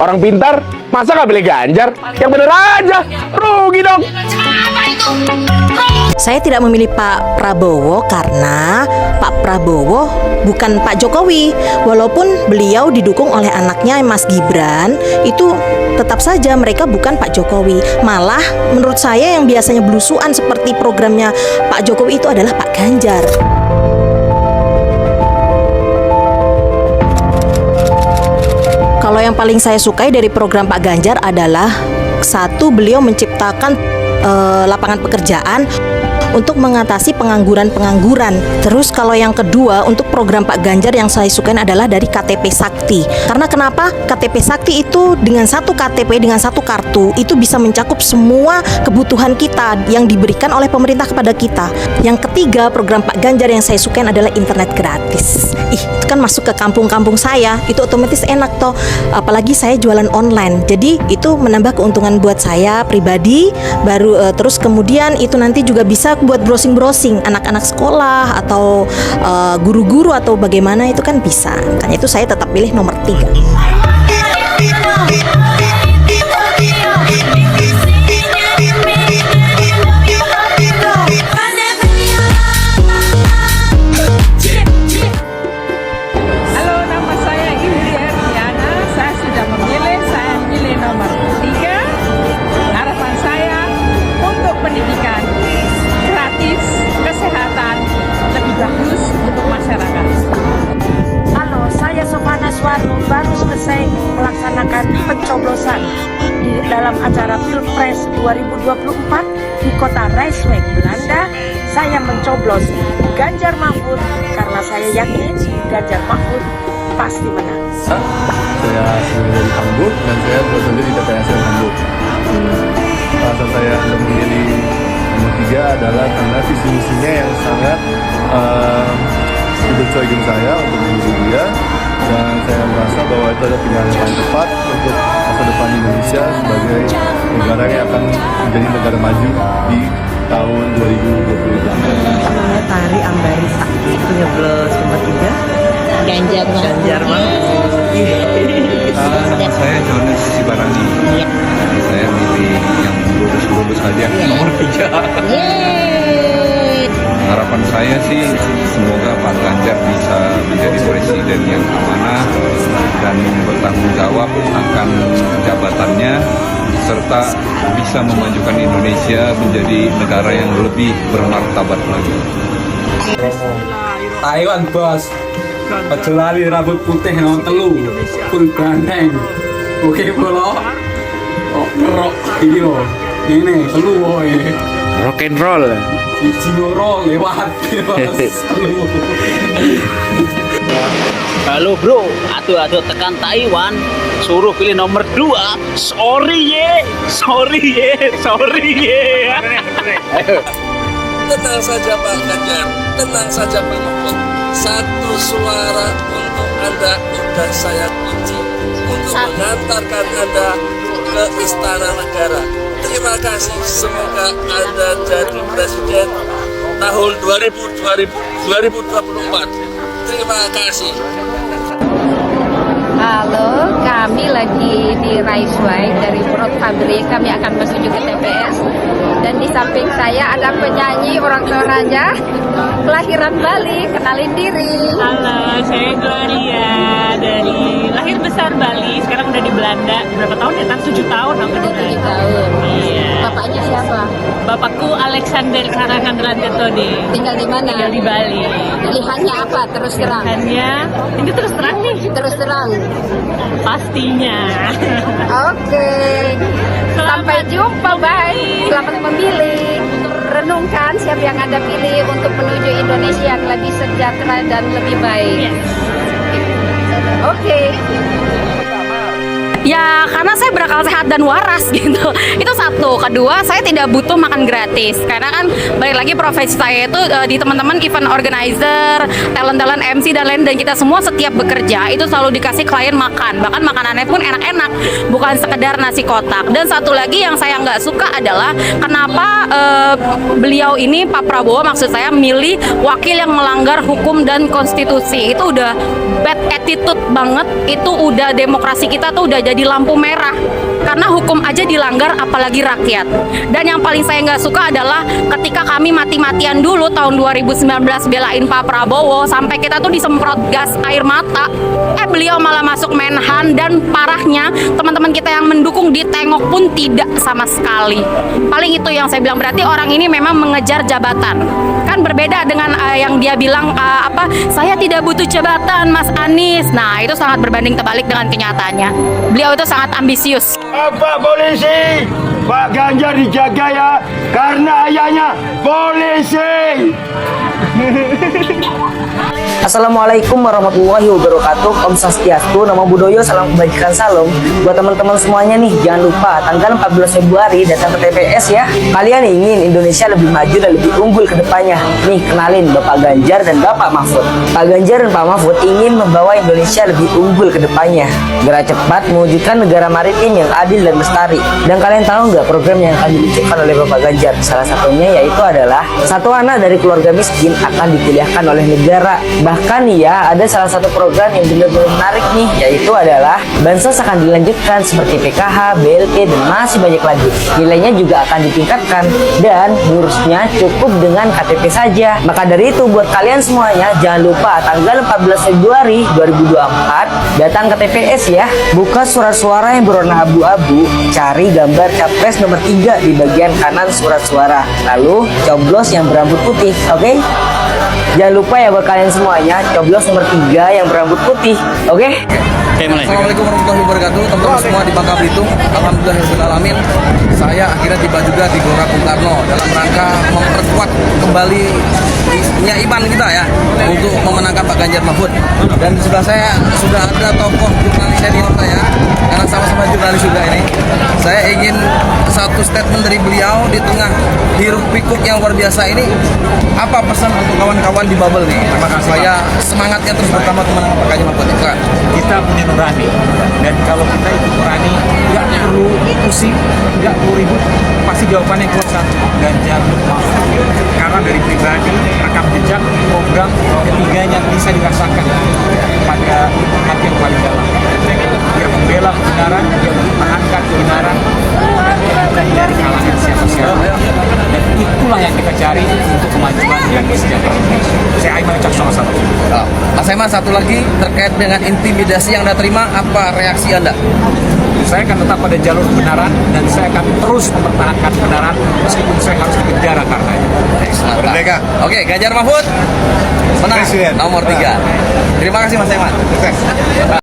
Orang pintar masa nggak pilih Ganjar? Yang bener aja, rugi dong. Saya tidak memilih Pak Prabowo karena Pak Prabowo bukan Pak Jokowi. Walaupun beliau didukung oleh anaknya Mas Gibran, itu tetap saja mereka bukan Pak Jokowi. Malah menurut saya yang biasanya belusuan seperti programnya Pak Jokowi itu adalah Pak Ganjar. Kalau yang paling saya sukai dari program Pak Ganjar adalah satu, beliau menciptakan lapangan pekerjaan untuk mengatasi pengangguran-pengangguran. Terus kalau yang kedua, untuk program Pak Ganjar yang saya sukain adalah dari KTP Sakti. Karena kenapa? KTP Sakti itu dengan satu KTP, dengan satu kartu, itu bisa mencakup semua kebutuhan kita yang diberikan oleh pemerintah kepada kita. Yang ketiga, program Pak Ganjar yang saya sukain adalah internet gratis. Itu kan masuk ke kampung-kampung saya, itu otomatis enak toh. Apalagi saya jualan online. Jadi itu menambah keuntungan buat saya pribadi. Terus kemudian itu nanti juga bisa buat browsing-browsing anak-anak sekolah atau guru-guru atau bagaimana, itu kan bisa. Makanya itu saya tetap pilih nomor 3. Halo, nama saya Indri Erdiana. Saya sudah memilih, saya pilih nomor 3. Harapan saya untuk pendidikan gratis, kesehatan lebih bagus untuk masyarakat. Halo, saya Sofana Suwarno, baru selesai melaksanakan pencoblosan di dalam acara Pilpres 2024 di kota Rijswijk, Belanda. Saya mencoblos Ganjar Mahfud karena saya yakin Ganjar Mahfud pasti menang. Saya asli dari Hamburg dan saya berada di TPS Hamburg. Alasan saya untuk memilih nomor 3 adalah karena visi misinya yang sangat sesuai dengan saya untuk memilih dia, dan saya merasa bahwa itu adalah pilihan yang paling tepat untuk masa depan Indonesia sebagai negara yang akan menjadi negara maju di tahun 2025. Namanya Tari Ambarisa, nyoblos nomor 3 Ganjar Mahfud. Nama saya Jonas Sibarani. Saya milih yang lurus-lurus saja, nomor 3. Harapan saya sih semoga Pak Ganjar bisa menjadi presiden yang amanah dan bertanggung jawab akan jabatannya, serta bisa memajukan Indonesia menjadi negara yang lebih bermartabat lagi. Taiwan bos, ojo lali rambut putih no telu, full ganteng. Oke bolo, rock ini loh, ini telu woy. Rock and roll. Iji loro lewat bos, telu. Halo bro, aduh tekan Taiwan, suruh pilih nomor 2. Sorry ye. Tenang saja Pak Ganjar, tenang saja Pak Mahfud. Satu suara untuk Anda sudah saya kunci untuk mengantarkan Anda ke Istana Negara. Terima kasih, semoga Anda jadi presiden tahun 2024. Terima kasih. Halo, kami lagi di Rijswijk dari Brood Fabrik. Kami akan menuju ke TPS. Dan di samping saya ada penyanyi orang Toraja, kelahiran Bali. Kenalin diri. Halo, saya Gloria dari lahir besar Bali. Sekarang udah di Belanda. Berapa tahun ya? 7 tahun aku di Belanda. 7 tahun. Iya. Bapaknya siapa? Bapakku Alexander Karangandran Tetode. Tinggal di mana? Tinggal di Bali. Pilihannya apa? Terus terang. Hanya ini terus terang nih. Terus terang. Pastinya. Oke. Sampai jumpa, bye. Selamat memilih. Renungkan siapa yang Anda pilih untuk menuju Indonesia yang lebih sejahtera dan lebih baik. Yes. Oke. Ya karena saya berakal sehat dan waras gitu. Itu satu. Kedua, saya tidak butuh makan gratis. Karena kan balik lagi profesi saya itu di teman-teman event organizer, talent-talent MC dan lain, dan kita semua setiap bekerja itu selalu dikasih klien makan. Bahkan makanannya pun enak-enak, bukan sekedar nasi kotak. Dan satu lagi yang saya nggak suka adalah kenapa beliau ini, Pak Prabowo maksud saya, milih wakil yang melanggar hukum dan konstitusi. Itu udah bad attitude banget. Itu udah demokrasi kita tuh udah jadi jadi lampu merah karena hukum aja dilanggar apalagi rakyat. Dan yang paling saya nggak suka adalah ketika kami mati-matian dulu tahun 2019 belain Pak Prabowo sampai kita tuh disemprot gas air mata, beliau malah masuk Menhan, dan parahnya teman-teman kita yang mendukung ditengok pun tidak sama sekali. Paling itu yang saya bilang, berarti orang ini memang mengejar jabatan. Kan berbeda dengan yang dia bilang saya tidak butuh jabatan Mas Anies. Nah, itu sangat berbanding terbalik dengan kenyataannya. Beliau itu sangat ambisius. Pak polisi, Pak Ganjar dijaga ya, karena ayahnya polisi. Assalamualaikum warahmatullahi wabarakatuh. Om Swastiastu, Namo Buddhaya, salam kebajikan, salam. Buat teman-teman semuanya nih, jangan lupa tanggal 14 Februari datang ke TPS ya. Kalian ingin Indonesia lebih maju dan lebih unggul ke depannya. Nih, kenalin Bapak Ganjar dan Bapak Mahfud. Pak Ganjar dan Pak Mahfud ingin membawa Indonesia lebih unggul ke depannya. Gerak cepat mewujudkan negara maritim yang adil dan lestari. Dan kalian tahu nggak program yang akan diluncurkan oleh Bapak Ganjar? Salah satunya yaitu adalah satu anak dari keluarga miskin akan dikuliahkan oleh negara. Bahkan ya, ada salah satu program yang benar-benar menarik nih, yaitu adalah bansos akan dilanjutkan seperti PKH, BLT, dan masih banyak lagi. Nilainya juga akan ditingkatkan dan ngurusnya cukup dengan KTP saja. Maka dari itu buat kalian semuanya, jangan lupa tanggal 14 Februari 2024 datang ke TPS ya. Buka surat suara yang berwarna abu-abu, cari gambar capres nomor 3 di bagian kanan surat suara, lalu coblos yang berambut putih, oke? Jangan lupa ya buat kalian semuanya, coblos nomor 3 yang berambut putih, oke? Assalamualaikum warahmatullahi wabarakatuh, teman-teman semua di Bangka Belitung. Alhamdulillahirrahmanirrahim. Saya akhirnya tiba juga di Gelora Bung Karno dalam rangka memperkuat kembali iman kita ya untuk memenangkan Pak Ganjar Mahfud. Dan di sebelah saya sudah ada tokoh jurnalis senior saya, karena sama-sama jurnalis juga ini. Saya ingin satu statement dari beliau di tengah hiruk pikuk yang luar biasa ini. Apa pesan untuk kawan-kawan di bubble nih? Saya semangatnya terus bersama teman-teman Pak Ganjar Mahfud. Kita punya nurani, dan kalau kita itu nurani nggak perlu pusing, nggak perlu ribut, pasti jawabannya keluar satu, Ganjar Mahfud. Karena dari pribadi, rekam jejak, program ketiganya bisa dirasakan pada hati yang paling dalam. Dia membela kebenaran, dia mempertahankan kebenaran dari kalangan siapa-siapa, dan itulah yang kita cari untuk kemajuan dan kesejahteraan. Saya Aiman Caksono sama. Mas Aiman, satu lagi terkait dengan intimidasi yang Anda terima, apa reaksi Anda? Saya akan tetap pada jalur kebenaran dan saya akan terus mempertahankan kebenaran meskipun saya harus dipenjara karenanya. Oke, Ganjar Mahfud menang nomor 3. Terima kasih Mas Aiman.